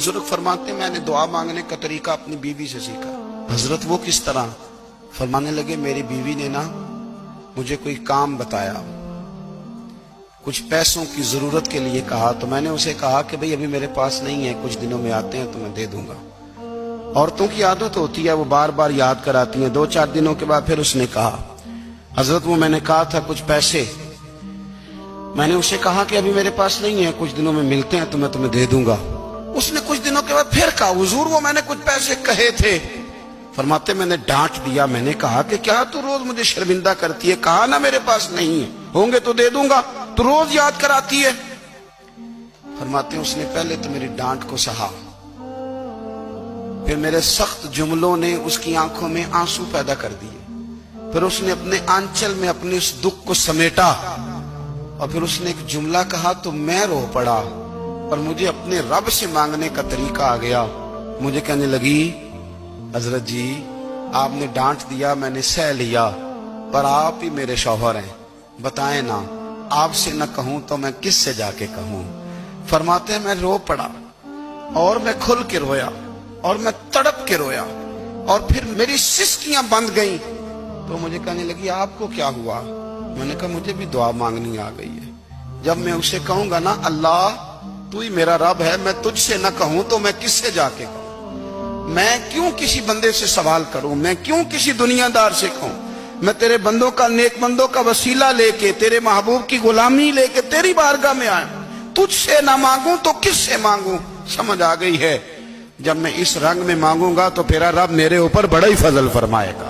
बुजुर्ग फरमाते मैंने दुआ मांगने का तरीका अपनी बीवी से सीखा। हजरत वो किस तरह? फरमाने लगे मेरी बीवी ने ना मुझे कोई काम बताया, कुछ पैसों की जरूरत के लिए कहा, तो मैंने उसे कहा कि भाई अभी मेरे पास नहीं है, कुछ दिनों में आते हैं तो मैं दे दूंगा। औरतों की आदत होती है, वो बार बार याद कराती हैं। 2-4 दिनों के बाद फिर उसने कहा हजरत वो मैंने कहा था कुछ पैसे, मैंने उसे कहा कि अभी मेरे पास नहीं है, कुछ दिनों में मिलते हैं तो मैं तुम्हें दे दूंगा। उसने कुछ दिनों के बाद फिर कहा हुजूर वो मैंने कुछ पैसे कहे थे। फरमाते मैंने डांट दिया, मैंने कहा कि क्या तू रोज मुझे शर्मिंदा करती है, कहा ना मेरे पास नहीं है, होंगे तो दे दूंगा, तू रोज याद कराती है। फरमाते उसने पहले तो मेरी डांट को सहा, फिर मेरे सख्त जुमलों ने उसकी आंखों में आंसू पैदा कर दिए, फिर उसने अपने आंचल में अपने उस दुख को समेटा और फिर उसने एक जुमला कहा तो मैं रो पड़ा और मुझे अपने रब से मांगने का तरीका आ गया। मुझे कहने लगी हजरत जी आपने डांट दिया, मैंने सह लिया, पर आप ही मेरे शौहर हैं, बताएं ना, आपसे न कहूं तो मैं किससे जाके कहूं। फरमाते हैं मैं रो पड़ा और मैं खुल के रोया और मैं तड़प के रोया और फिर मेरी सिसकियां बंद गईं। तो मुझे कहने लगी आपको क्या हुआ? मैंने कहा मुझे भी दुआ मांगनी आ गई है। जब मैं उसे कहूंगा ना अल्लाह तू ही मेरा रब है, मैं तुझसे न कहूं तो मैं किससे जाके कहूं, मैं क्यों किसी बंदे से सवाल करूं, मैं क्यों किसी दुनियादार से कहूं, मैं तेरे बंदों का, नेक बंदों का वसीला लेके, तेरे महबूब की गुलामी लेके तेरी बारगाह में आया, तुझसे ना मांगूं तो किससे मांगूं। समझ आ गई है, जब मैं इस रंग में मांगूंगा तो तेरा रब मेरे ऊपर बड़ा ही फजल फरमाएगा।